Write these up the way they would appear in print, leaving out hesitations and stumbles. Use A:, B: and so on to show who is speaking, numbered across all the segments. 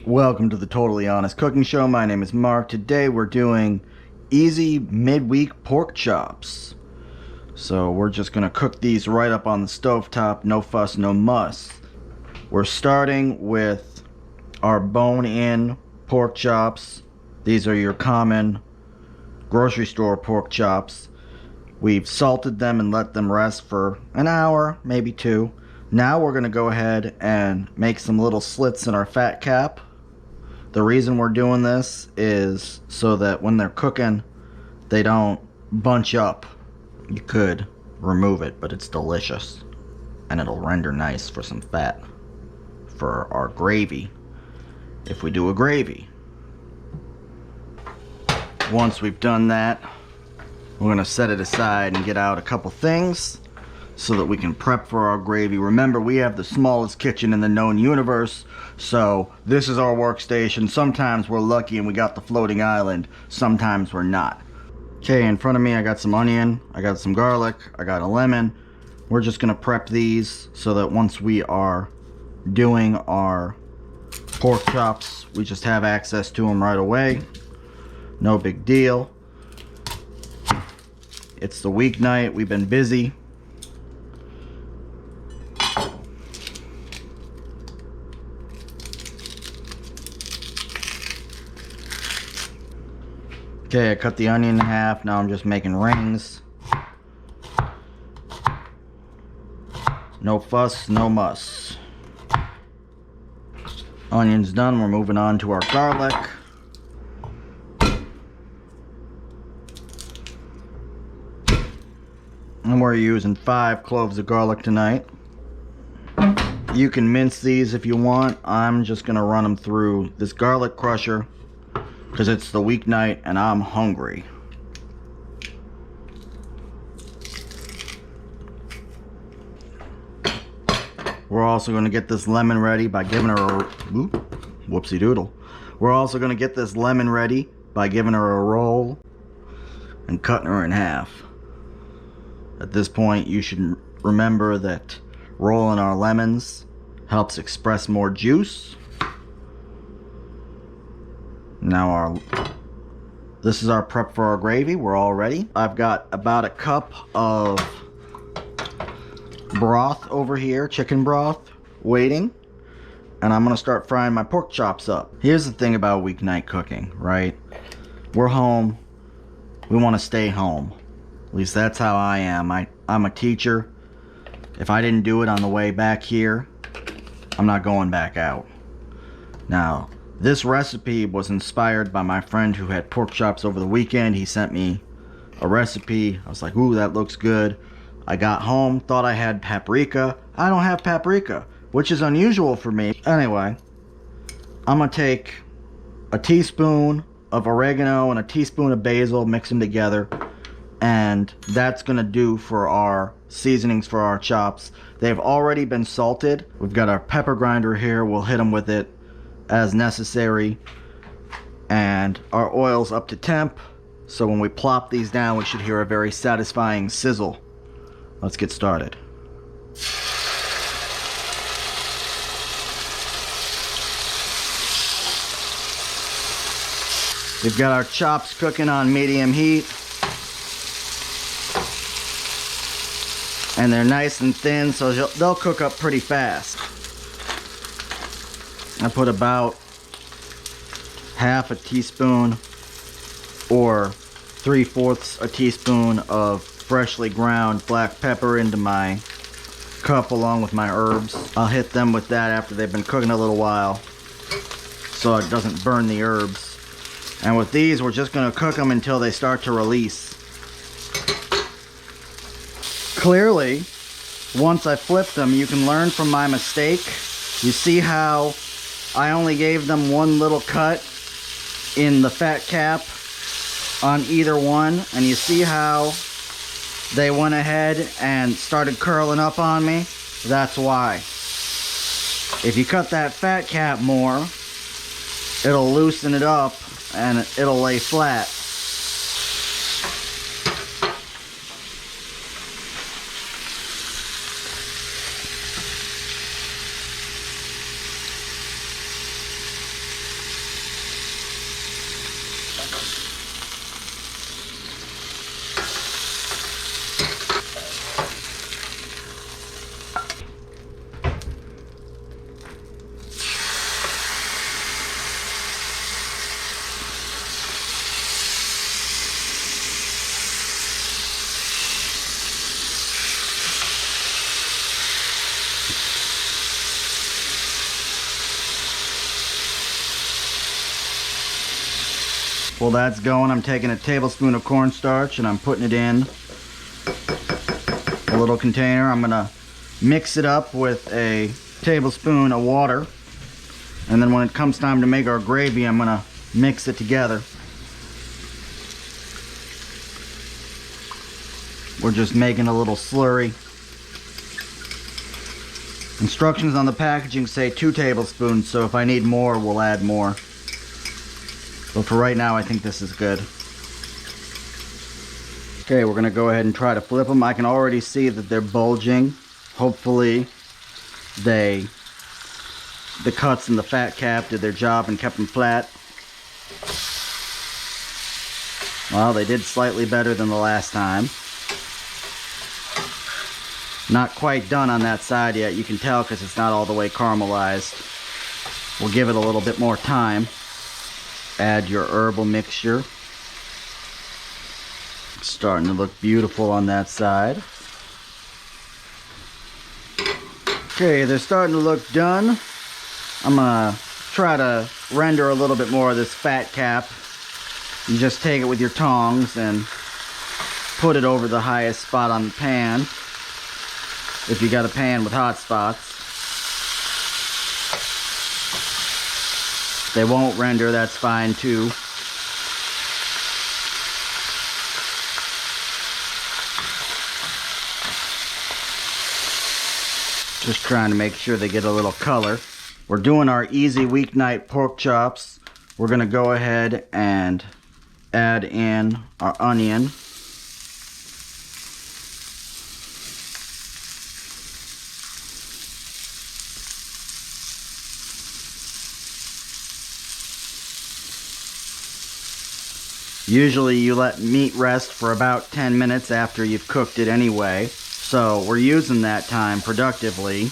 A: Welcome to the Totally Honest Cooking Show. My name is Mark. Today we're doing easy midweek pork chops. So we're just going to cook these right up on the stovetop. No fuss, no muss. We're starting with our bone-in pork chops. These are your common grocery store pork chops. We've salted them and let them rest for an hour, maybe two. Now we're going to go ahead and make some little slits in our fat cap. The reason we're doing this is so that when they're cooking, they don't bunch up. You could remove it, but it's delicious. And it'll render nice for some fat for our gravy, if we do a gravy. Once we've done that, we're going to set it aside and get out a couple things so that we can prep for our gravy. Remember, we have the smallest kitchen in the known universe, so this is our workstation. Sometimes we're lucky and we got the floating island, sometimes we're not. Okay, in front of me I got some onion, I got some garlic, I got a lemon. We're just gonna prep these so that once we are doing our pork chops, we just have access to them right away. No big deal. It's the weeknight, we've been busy. Okay, I cut the onion in half. Now I'm just making rings. No fuss, no muss. Onion's done. We're moving on to our garlic. And we're using 5 cloves of garlic tonight. You can mince these if you want. I'm just going to run them through this garlic crusher because it's the weeknight and I'm hungry. We're also going to get this lemon ready by giving her a whoopsie doodle. We're also going to get this lemon ready by giving her a roll and cutting her in half. At this point, you should remember that rolling our lemons helps express more juice. Now this is our prep for our gravy. We're all ready. I've got about a cup of broth over here, chicken broth, waiting. And I'm gonna start frying my pork chops up. Here's the thing about weeknight cooking, right? We're home. We wanna stay home. At least that's how I am. I'm a teacher. If I didn't do it on the way back here, I'm not going back out. Now, this recipe was inspired by my friend who had pork chops over the weekend. He sent me a recipe. I was like, ooh, that looks good. I got home, thought I had paprika. I don't have paprika, which is unusual for me. Anyway, I'm gonna take a teaspoon of oregano and a teaspoon of basil, mix them together, and that's gonna do for our seasonings for our chops. They've already been salted. We've got our pepper grinder here. We'll hit them with it as necessary, and our oil's up to temp, so when we plop these down we should hear a very satisfying sizzle. Let's get started. We've got our chops cooking on medium heat, and they're nice and thin, so they'll cook up pretty fast. I put about half a teaspoon or 3/4 a teaspoon of freshly ground black pepper into my cup along with my herbs. I'll hit them with that after they've been cooking a little while so it doesn't burn the herbs. And with these, we're just going to cook them until they start to release. Clearly, once I flip them, you can learn from my mistake. You see how I only gave them one little cut in the fat cap on either one, and you see how they went ahead and started curling up on me? That's why. If you cut that fat cap more, it'll loosen it up and it'll lay flat. While that's going, I'm taking a tablespoon of cornstarch and I'm putting it in a little container. I'm gonna mix it up with a tablespoon of water, and then when it comes time to make our gravy, I'm gonna mix it together. We're just making a little slurry. Instructions on the packaging say 2 tablespoons, so if I need more, we'll add more. But for right now, I think this is good. Okay, we're gonna go ahead and try to flip them. I can already see that they're bulging. Hopefully, the cuts in the fat cap did their job and kept them flat. Well, they did slightly better than the last time. Not quite done on that side yet. You can tell because it's not all the way caramelized. We'll give it a little bit more time. Add your herbal mixture. It's starting to look beautiful on that side. Okay, they're starting to look done. I'm gonna try to render a little bit more of this fat cap. You just take it with your tongs and put it over the highest spot on the pan. If you got a pan with hot spots. They won't render, that's fine too. Just trying to make sure they get a little color. We're doing our easy weeknight pork chops. We're gonna go ahead and add in our onion. Usually you let meat rest for about 10 minutes after you've cooked it anyway. So we're using that time productively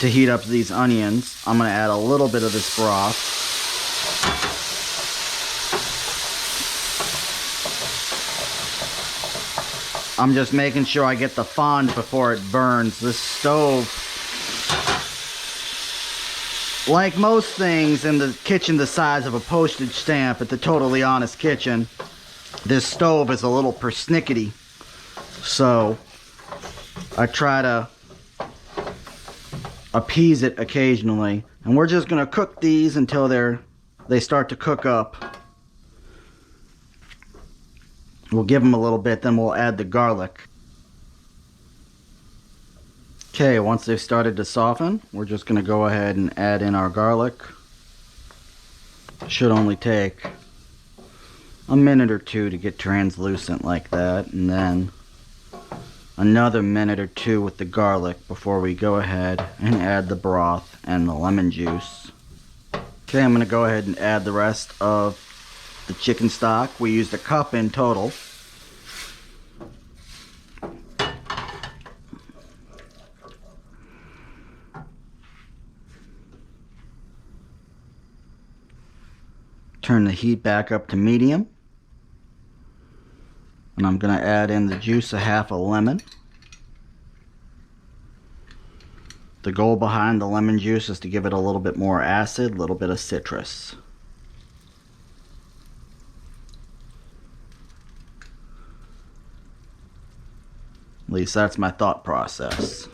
A: to heat up these onions. I'm going to add a little bit of this broth. I'm just making sure I get the fond before it burns. This stove, like most things in the kitchen the size of a postage stamp at the Totally Honest Kitchen, this stove is a little persnickety. So I try to appease it occasionally. And we're just gonna cook these until they start to cook up. We'll give them a little bit, then we'll add the garlic. Okay, once they've started to soften, we're just going to go ahead and add in our garlic. Should only take a minute or two to get translucent like that, and then another minute or two with the garlic before we go ahead and add the broth and the lemon juice. Okay, I'm going to go ahead and add the rest of the chicken stock. We used a cup in total. Turn the heat back up to medium. And I'm going to add in the juice of half a lemon. The goal behind the lemon juice is to give it a little bit more acid, a little bit of citrus. At least that's my thought process.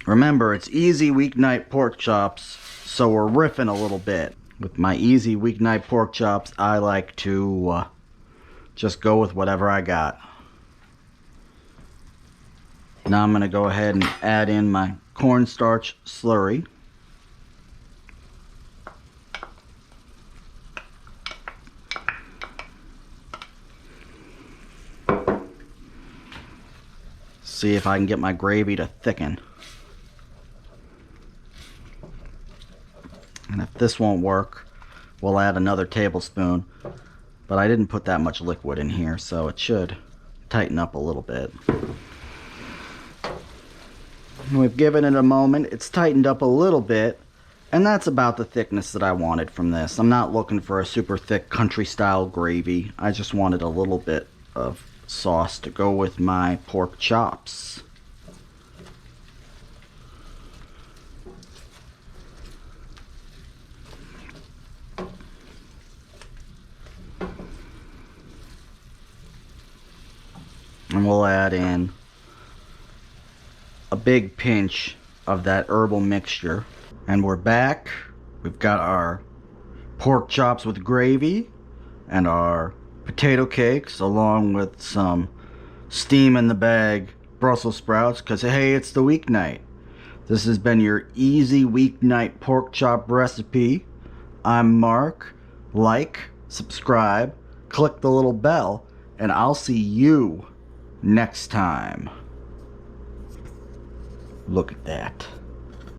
A: Remember, it's easy weeknight pork chops, so we're riffing a little bit. With my easy weeknight pork chops, I like to just go with whatever I got. Now I'm going to go ahead and add in my cornstarch slurry. See if I can get my gravy to thicken. And if this won't work, we'll add another tablespoon. But I didn't put that much liquid in here, so it should tighten up a little bit. We've given it a moment. It's tightened up a little bit. And that's about the thickness that I wanted from this. I'm not looking for a super thick country style gravy. I just wanted a little bit of sauce to go with my pork chops. And we'll add in a big pinch of that herbal mixture. And we're back. We've got our pork chops with gravy and our potato cakes along with some steam in the bag Brussels sprouts, because hey, it's the weeknight. This has been your easy weeknight pork chop recipe. I'm Mark. Like, subscribe, click the little bell, and I'll see you next time. Look at that.